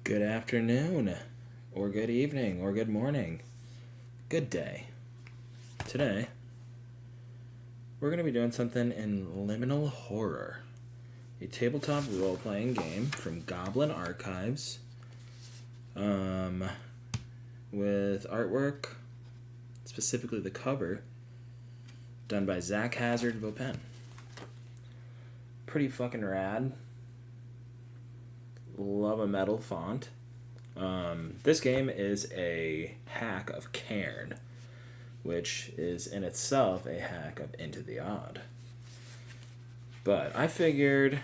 Good afternoon, or good evening, or good morning, good day. Today, we're going to be doing something in Liminal Horror, a tabletop role-playing game from Goblin Archives, with artwork, specifically the cover, done by Zach Hazard Vaupen. Pretty fucking rad. Love a metal font. This game is a hack of Cairn, which is in itself a hack of Into the Odd. But I figured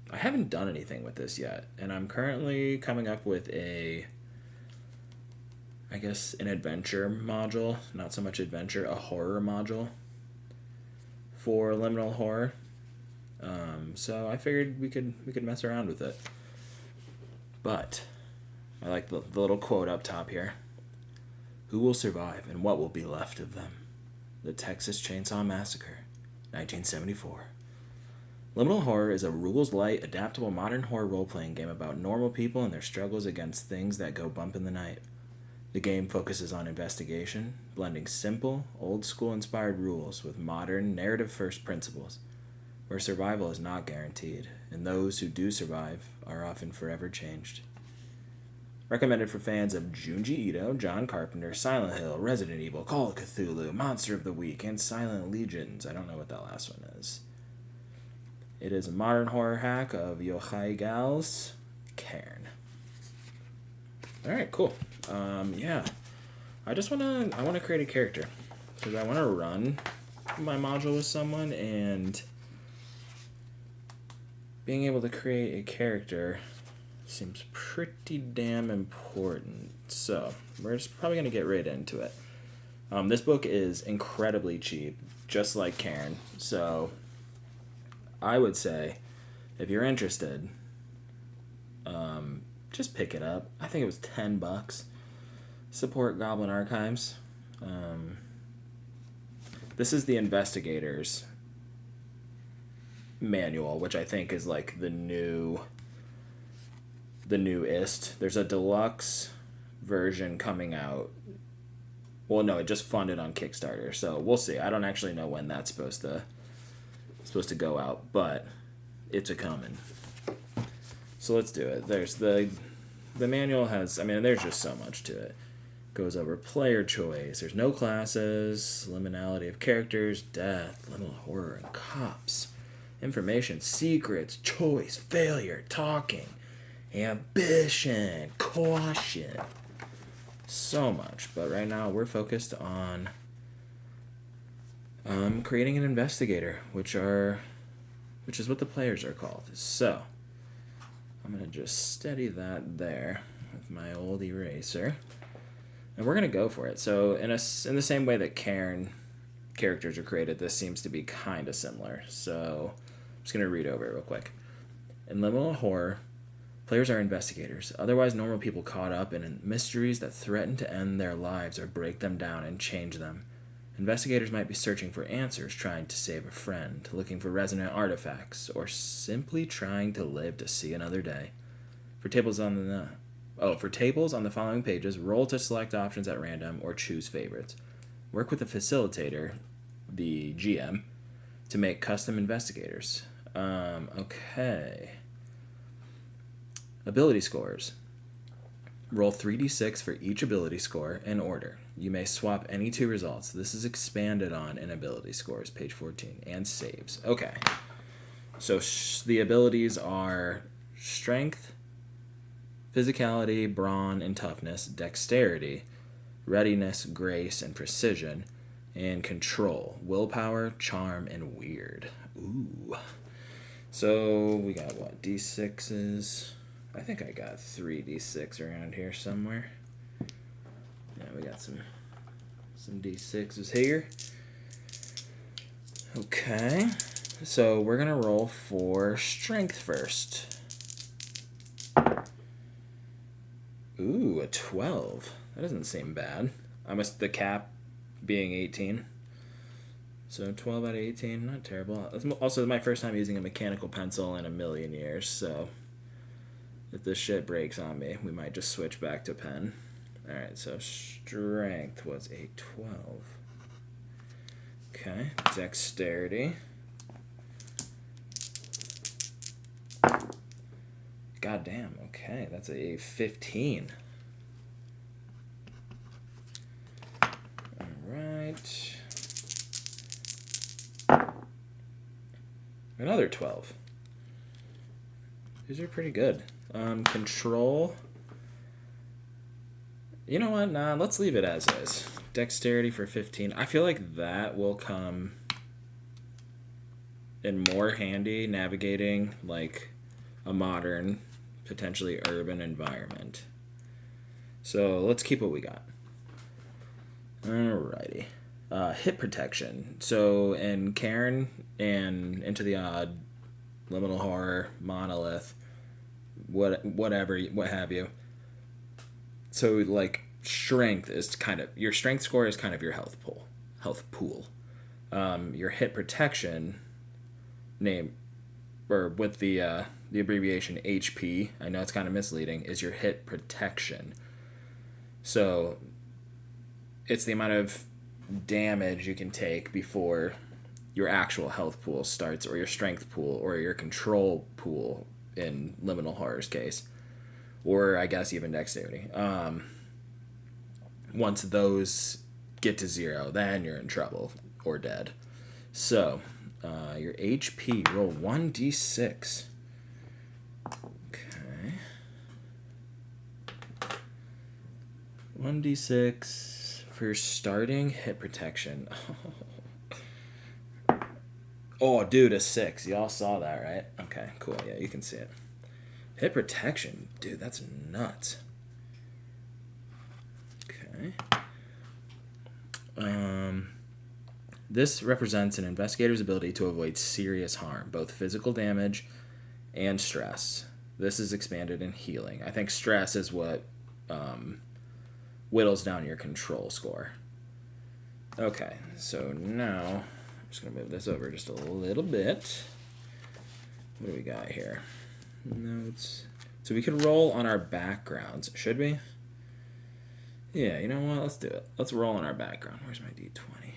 I haven't done anything with this yet, and I'm currently coming up with an adventure module, not so much adventure, a horror module for Liminal Horror. So I figured we could mess around with it. But I like the little quote up top here. Who will survive and what will be left of them? The Texas Chainsaw Massacre, 1974. Liminal Horror is a rules-light, adaptable modern horror role-playing game about normal people and their struggles against things that go bump in the night. The game focuses on investigation, blending simple, old-school-inspired rules with modern, narrative-first principles, where survival is not guaranteed, and those who do survive are often forever changed. Recommended for fans of Junji Ito, John Carpenter, Silent Hill, Resident Evil, Call of Cthulhu, Monster of the Week, and Silent Legions. I don't know what that last one is. It is a modern horror hack of Yochai Gal's Cairn. Alright, cool. I want to create a character, because I want to run my module with someone, and being able to create a character seems pretty damn important. So, we're just probably going to get right into it. This book is incredibly cheap, just like Cairn. So, I would say, if you're interested, just pick it up. I think it was $10. Support Goblin Archives. This is the Investigator's manual, which I think is like the newest. There's a deluxe version coming out. Well, no, it just funded on Kickstarter, so we'll see. I don't actually know when that's supposed to go out, but it's a coming. So let's do it. There's the manual has, there's just so much to it. Goes over player choice. There's no classes, liminality of characters, death, liminal horror, and cops. Information, secrets, choice, failure, talking, ambition, caution. So much. But right now we're focused on creating an investigator, which is what the players are called. So I'm going to just steady that there with my old eraser. And we're going to go for it. So in the same way that Cairn characters are created, this seems to be kind of similar. So I'm just going to read over it real quick. In Liminal Horror, players are investigators, otherwise normal people caught up in mysteries that threaten to end their lives or break them down and change them. Investigators might be searching for answers, trying to save a friend, looking for resonant artifacts, or simply trying to live to see another day. For tables on the following pages, roll to select options at random or choose favorites. Work with the facilitator, the GM, to make custom investigators. Okay. Ability scores. Roll 3d6 for each ability score in order. You may swap any two results. This is expanded on in ability scores, page 14, and saves. Okay. So the abilities are strength, physicality, brawn, and toughness, dexterity, readiness, grace, and precision, and control, willpower, charm, and weird. Ooh. So we got what? D6s. I think I got 3d6 around here somewhere. Yeah, we got some d6s here. Okay. So we're going to roll for strength first. Ooh, a 12. That doesn't seem bad. The cap being 18. So 12 out of 18, not terrible. It's also my first time using a mechanical pencil in a million years, so If this shit breaks on me, we might just switch back to pen. Alright, so strength was a 12. Okay, dexterity. God damn, okay, that's a 15. Alright. Another 12. These are pretty good. Control. You know what? Nah, let's leave it as is. Dexterity for 15. I feel like that will come in more handy navigating like a modern, potentially urban environment. So let's keep what we got. Alrighty. Hit protection. So in Cairn and Into the Odd, Liminal Horror, Monolith, whatever, what have you. So like strength is kind of your strength score is kind of your health pool. Your hit protection name, or with the abbreviation HP. I know it's kind of misleading. Is your hit protection. So it's the amount of damage you can take before your actual health pool starts, or your strength pool, or your control pool in Liminal Horror's case, or I guess even dexterity. Once those get to 0, then you're in trouble or dead. So your HP, roll 1d6. Okay. 1d6 for your starting hit protection. Oh, dude, a 6. Y'all saw that, right? Okay, cool. Yeah, you can see it. Hit protection. Dude, that's nuts. Okay. This represents an investigator's ability to avoid serious harm, both physical damage and stress. This is expanded in healing. I think stress is what whittles down your control score. Okay, so now I'm just going to move this over just a little bit. What do we got here? Notes. So we could roll on our backgrounds, should we? Yeah, you know what? Let's do it. Let's roll on our background. Where's my d20?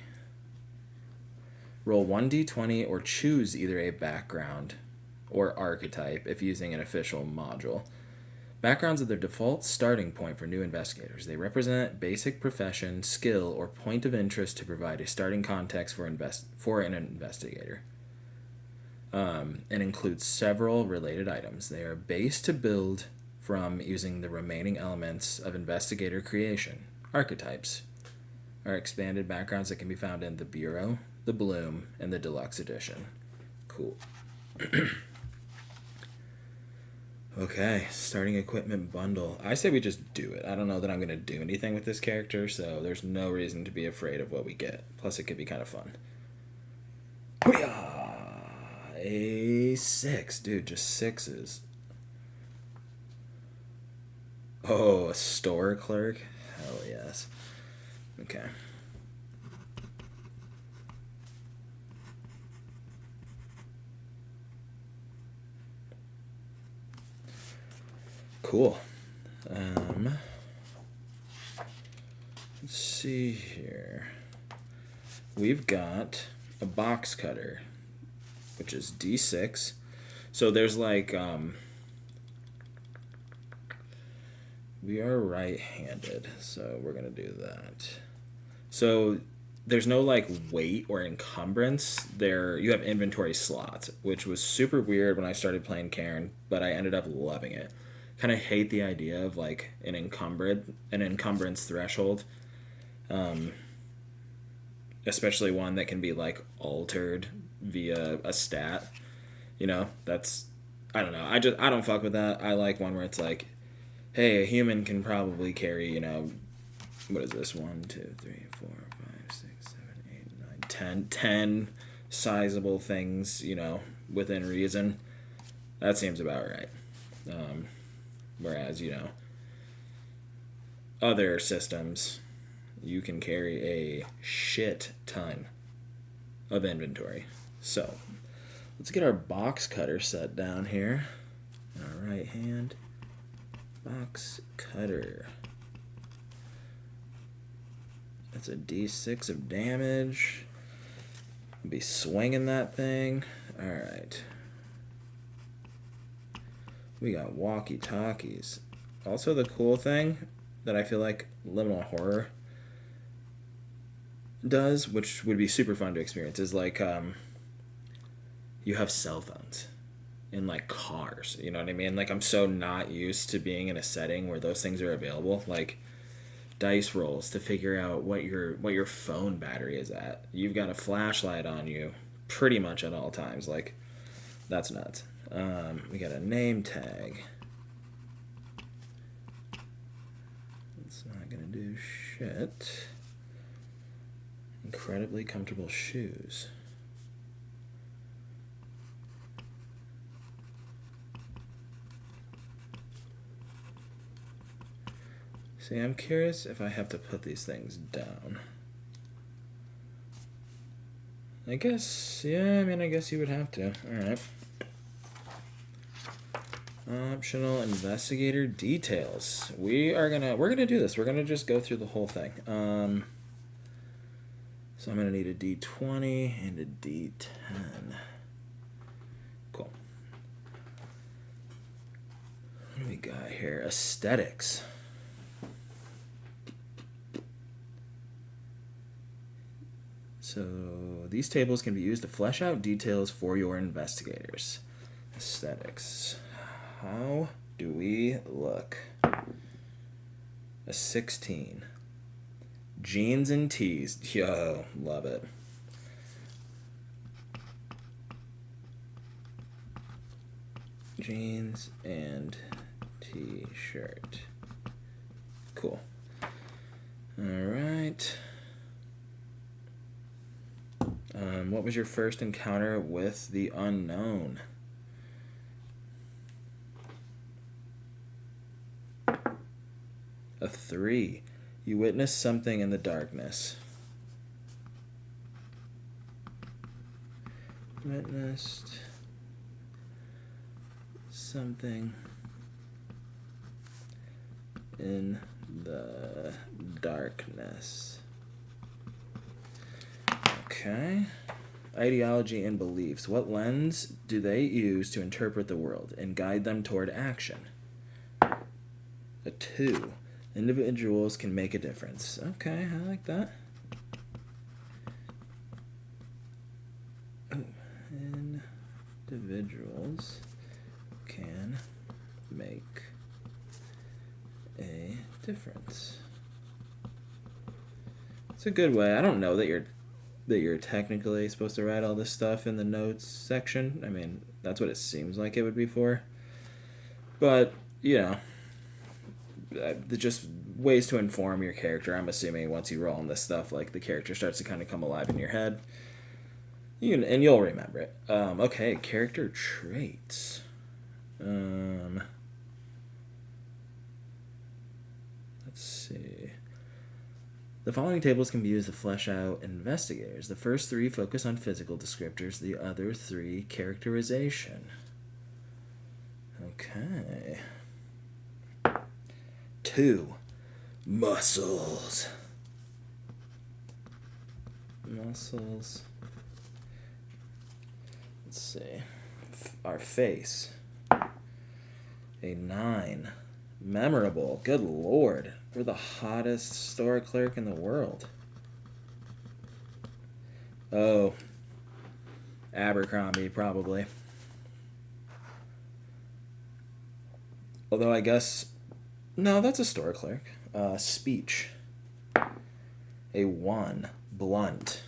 Roll 1d20 or choose either a background or archetype if using an official module. Backgrounds are the default starting point for new investigators. They represent basic profession, skill, or point of interest to provide a starting context for an investigator. And includes several related items. They are based to build from using the remaining elements of investigator creation. Archetypes are expanded backgrounds that can be found in the Bureau, the Bloom, and the Deluxe Edition. Cool. Okay, starting equipment bundle. I say we just do it. I don't know that I'm going to do anything with this character, so there's no reason to be afraid of what we get. Plus, it could be kind of fun. Hoo-yah! A 6. Dude, just 6s. Oh, a store clerk? Hell yes. Okay. Cool. Let's see here. We've got a box cutter, which is D6. So there's like, we are right-handed, so we're going to do that. So there's no like weight or encumbrance. You have inventory slots, which was super weird when I started playing Cairn, but I ended up loving it. Kind of hate the idea of like an encumbrance threshold, especially one that can be like altered via a stat. You know, I don't know. I don't fuck with that. I like one where it's like, hey, a human can probably carry, what is this? 1, 2, 3, 4, 5, 6, 7, 8, 9, 10 sizable things, within reason. That seems about right. Whereas, other systems, you can carry a shit ton of inventory. So, let's get our box cutter set down here. Our right hand. Box cutter. That's a d6 of damage. I'll be swinging that thing. Alright. We got walkie-talkies. Also, the cool thing that I feel like Liminal Horror does, which would be super fun to experience, is like you have cell phones in like cars. You know what I mean? Like, I'm so not used to being in a setting where those things are available. Like dice rolls to figure out what your phone battery is at. You've got a flashlight on you pretty much at all times. Like, that's nuts. We got a name tag. It's not gonna do shit. Incredibly comfortable shoes. See, I'm curious if I have to put these things down. I guess, yeah, I guess you would have to. Alright. Optional investigator details. We're gonna do this. We're gonna just go through the whole thing. So I'm gonna need a D20 and a D10. Cool. What do we got here? Aesthetics. So these tables can be used to flesh out details for your investigators. Aesthetics. How do we look? A 16. Jeans and tees. Yo, love it. Jeans and t-shirt. Cool. Alright. What was your first encounter with the unknown? A 3. You witnessed something in the darkness. Witnessed something in the darkness. Okay. Ideology and beliefs. What lens do they use to interpret the world and guide them toward action? A 2. Individuals can make a difference. Okay, I like that. Ooh. Individuals can make a difference. It's a good way. I don't know that you're technically supposed to write all this stuff in the notes section. I mean, that's what it seems like it would be for. But, you know, just ways to inform your character. I'm assuming once you roll on this stuff, like, the character starts to kind of come alive in your head. And you'll remember it. Okay, character traits. Let's see. The following tables can be used to flesh out investigators. The first 3 focus on physical descriptors, the other 3 characterization. Okay. 2. Muscles. Muscles. Let's see. Our face. A 9. Memorable. Good lord. We're the hottest store clerk in the world. Oh. Abercrombie, probably. Although I guess... No, that's a store clerk. Speech. A 1. Blunt.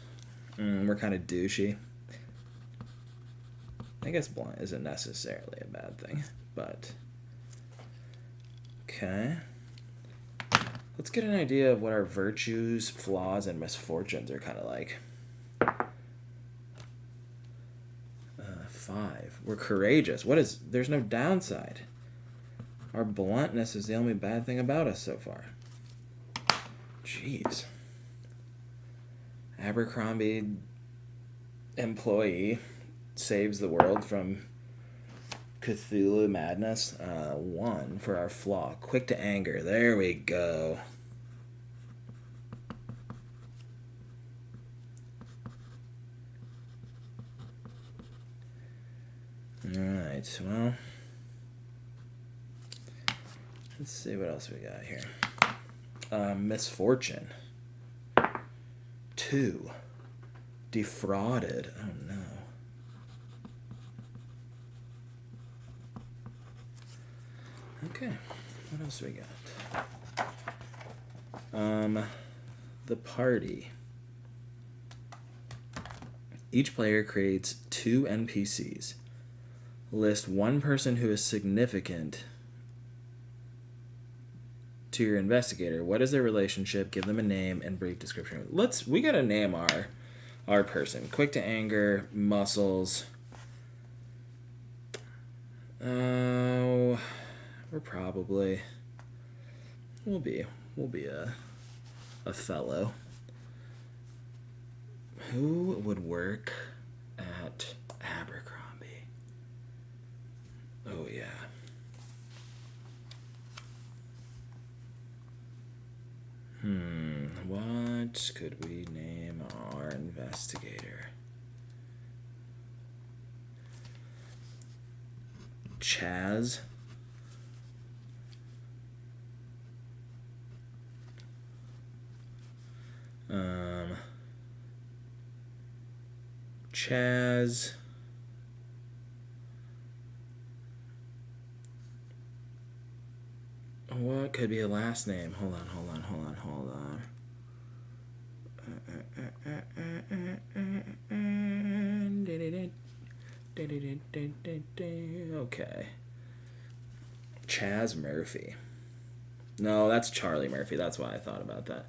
We're kind of douchey. I guess blunt isn't necessarily a bad thing, but... Okay. Let's get an idea of what our virtues, flaws, and misfortunes are kind of like. 5. We're courageous. There's no downside. Our bluntness is the only bad thing about us so far. Jeez. Abercrombie employee saves the world from Cthulhu Madness. 1 for our flaw. Quick to anger. There we go. Alright, well, let's see what else we got here. Misfortune. 2. Defrauded. Oh no. Okay, what else we got? The party. Each player creates 2 NPCs. List 1 person who is significant to your investigator. What is their relationship? Give them a name and brief description. We gotta name our person. Quick to anger, muscles. Oh, we'll be a fellow. Who would work at Abercrombie? Oh yeah. What could we name our investigator? Chaz. Chaz. What could be a last name? Hold on. Okay. Chaz Murphy. No, that's Charlie Murphy. That's why I thought about that.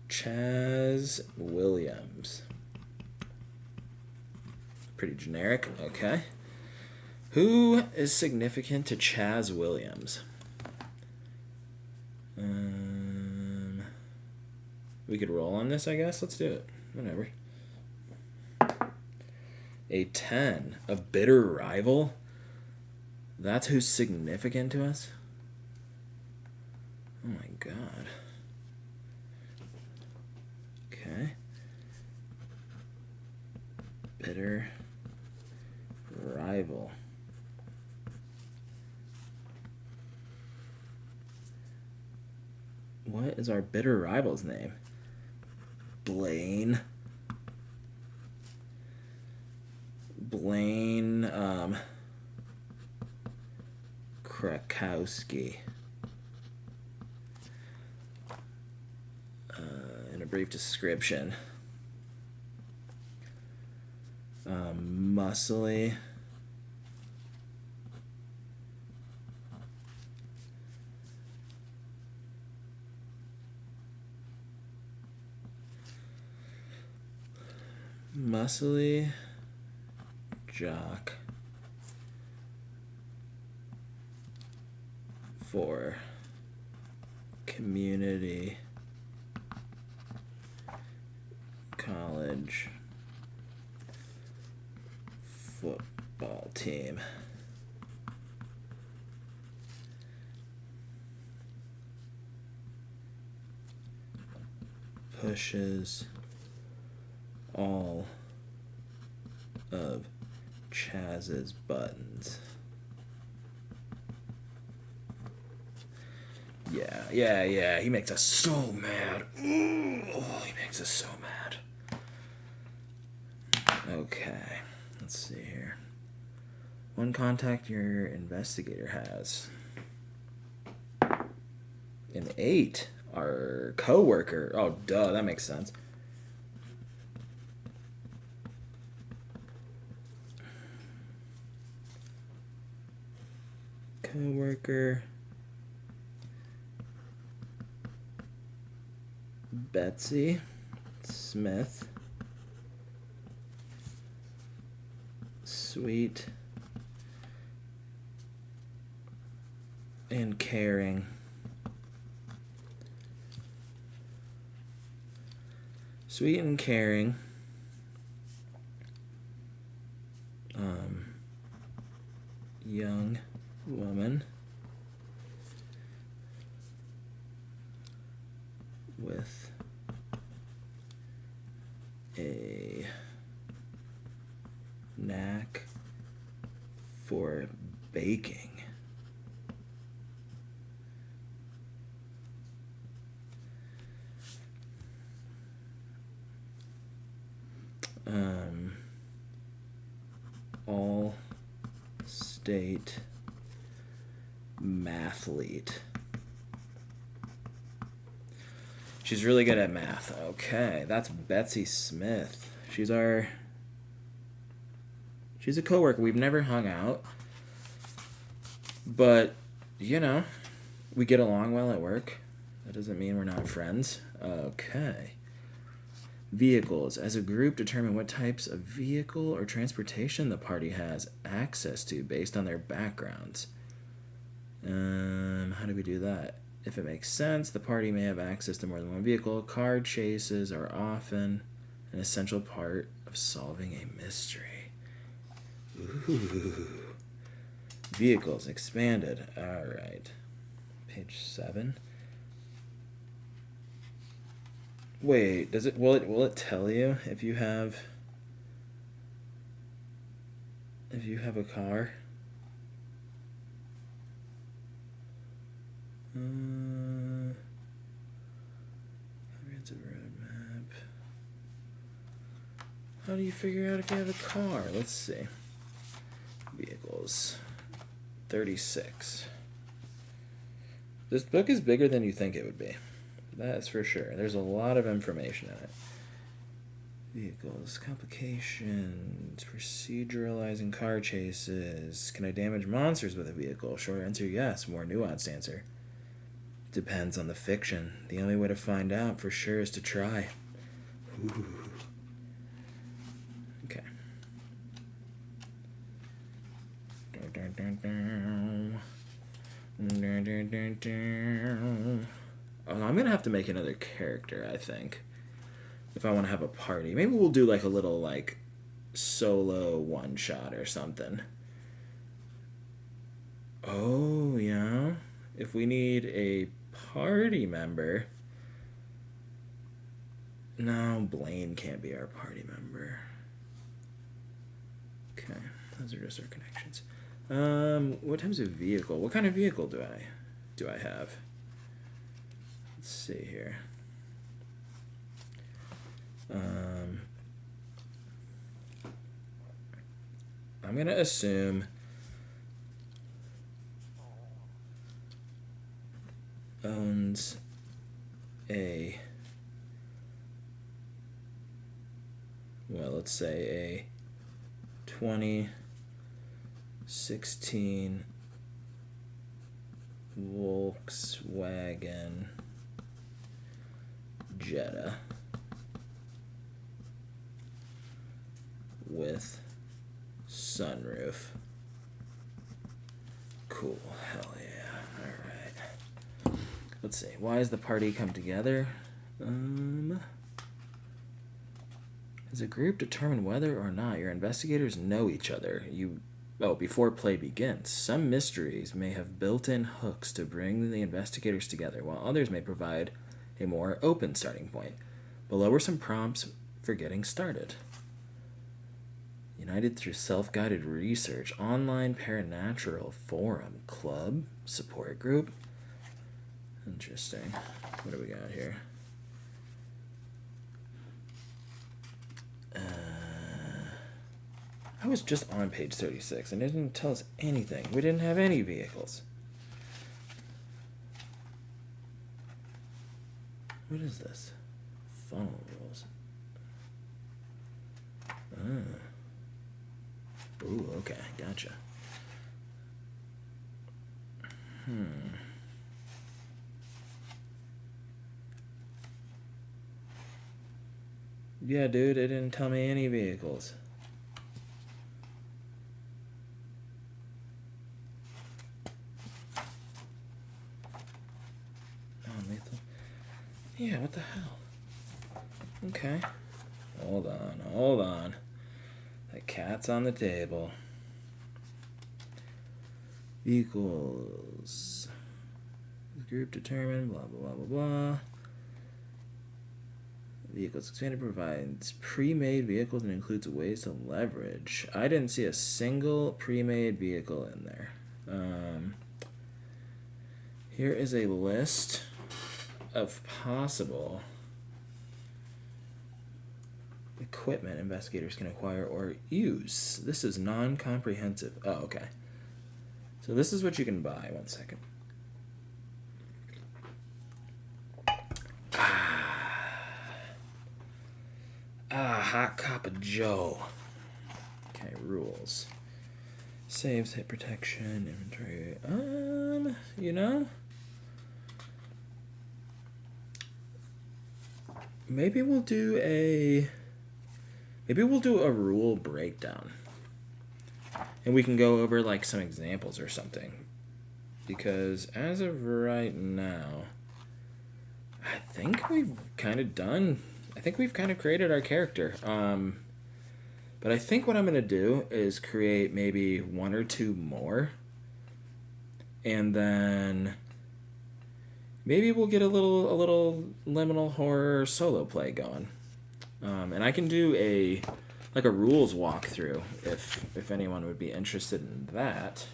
Chaz Williams. Pretty generic. Okay. Who is significant to Chaz Williams? We could roll on this, I guess. Let's do it. Whatever. A 10. A bitter rival? That's who's significant to us? Oh my god. Okay. Bitter rival. What is our bitter rival's name? Blaine, Krakowski. In a brief description. Muscly. Muscly jock for community college football team. Pushes all of Chaz's buttons. Yeah. He makes us so mad. Oh, he makes us so mad. Okay, let's see here. 1 contact your investigator has. An 8. Our coworker. Oh, duh, that makes sense. Coworker. Betsy Smith. Sweet and caring. Sweet and caring. Young woman with a knack for baking. All state mathlete. She's really good at math. Okay, that's Betsy Smith. She's a coworker. We've never hung out, but you know, we get along well at work. That doesn't mean we're not friends. Okay. Vehicles. As a group, determine what types of vehicle or transportation the party has access to based on their backgrounds. How do we do that? If it makes sense, the party may have access to more than one vehicle. Car chases are often an essential part of solving a mystery. Ooh. Vehicles expanded. All right. Page 7. Wait, will it tell you if you have a car? Comprehensive roadmap. How do you figure out if you have a car? Let's see. Vehicles. 36. This book is bigger than you think it would be. That's for sure. There's a lot of information in it. Vehicles, complications, proceduralizing car chases. Can I damage monsters with a vehicle? Short answer, yes. More nuanced answer. Depends on the fiction. The only way to find out for sure is to try. Ooh. Okay. I'm going to have to make another character, I think, if I want to have a party. Maybe we'll do like a little like solo one-shot or something. Oh, yeah. If we need a party member... No, Blaine can't be our party member. Okay, those are just our connections. What types of vehicle? What kind of vehicle do I have? Let's see here. I'm gonna assume owns a, well, let's say a 2016 Volkswagen Jetta with sunroof. Cool. Hell yeah. Alright. Let's see. Why does the party come together? As a group, determine whether or not your investigators know each other. Before play begins. Some mysteries may have built-in hooks to bring the investigators together, while others may provide a more open starting point. Below are some prompts for getting started. United through self-guided research, online paranatural forum, club, support group. Interesting. What do we got here? I was just on page 36 and it didn't tell us anything. We didn't have any vehicles. What is this? Funnel rules. Ooh, okay, gotcha. Yeah, dude, it didn't tell me any vehicles. Yeah, what the hell? Okay. Hold on. The cat's on the table. Equals. Group determined, blah, blah, blah, blah, blah. Vehicles expanded provides pre-made vehicles and includes ways to leverage. I didn't see a single pre-made vehicle in there. Here is a list of possible equipment investigators can acquire or use. This is non-comprehensive. Oh, okay. So this is what you can buy. One second. Hot cup of Joe. Okay, rules. Saves, hit protection, inventory. You know? Maybe we'll do a rule breakdown. And we can go over like some examples or something. Because as of right now, I think we've kind of created our character. But I think what I'm going to do is create maybe one or two more. And then maybe we'll get a little Liminal Horror solo play going. And I can do a rules walkthrough if anyone would be interested in that.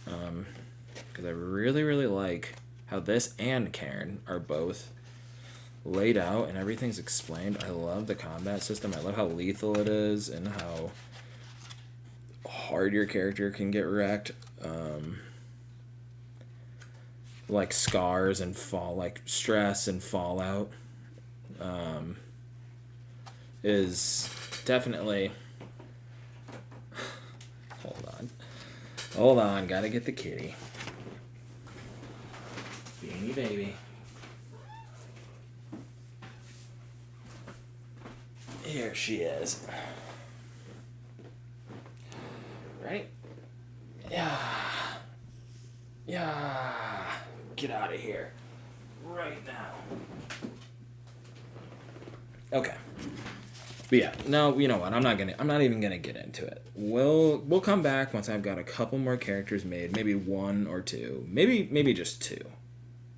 Because I really, really like how this and Karen are both laid out and everything's explained. I love the combat system. I love how lethal it is and how hard your character can get wrecked. Like scars and stress and fallout is definitely... Hold on, gotta get the kitty. Beanie baby. Here she is. Right? Yeah. Get out of here. Right now. Okay. But yeah, no, you know what? I'm not even gonna get into it. We'll come back once I've got a couple more characters made, maybe one or two, maybe just two,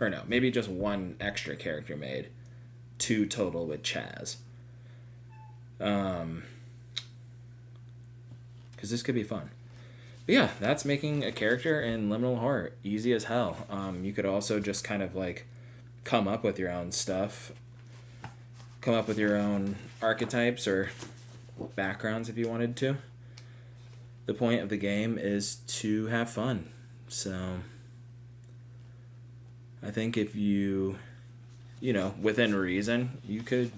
or no, maybe just one extra character made, 2 total with Chaz. Because this could be fun. But yeah, that's making a character in Liminal Horror easy as hell. You could also just kind of like come up with your own stuff. Come up with your own archetypes or backgrounds if you wanted to. The point of the game is to have fun. So I think if you within reason, you could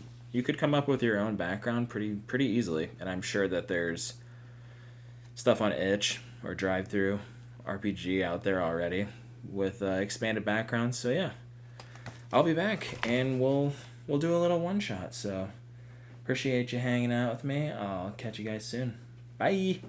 come up with your own background pretty easily. And I'm sure that there's stuff on Itch or Drive-Thru RPG out there already with expanded backgrounds. So yeah, I'll be back and we'll do a little one-shot. So appreciate you hanging out with me. I'll catch you guys soon. Bye.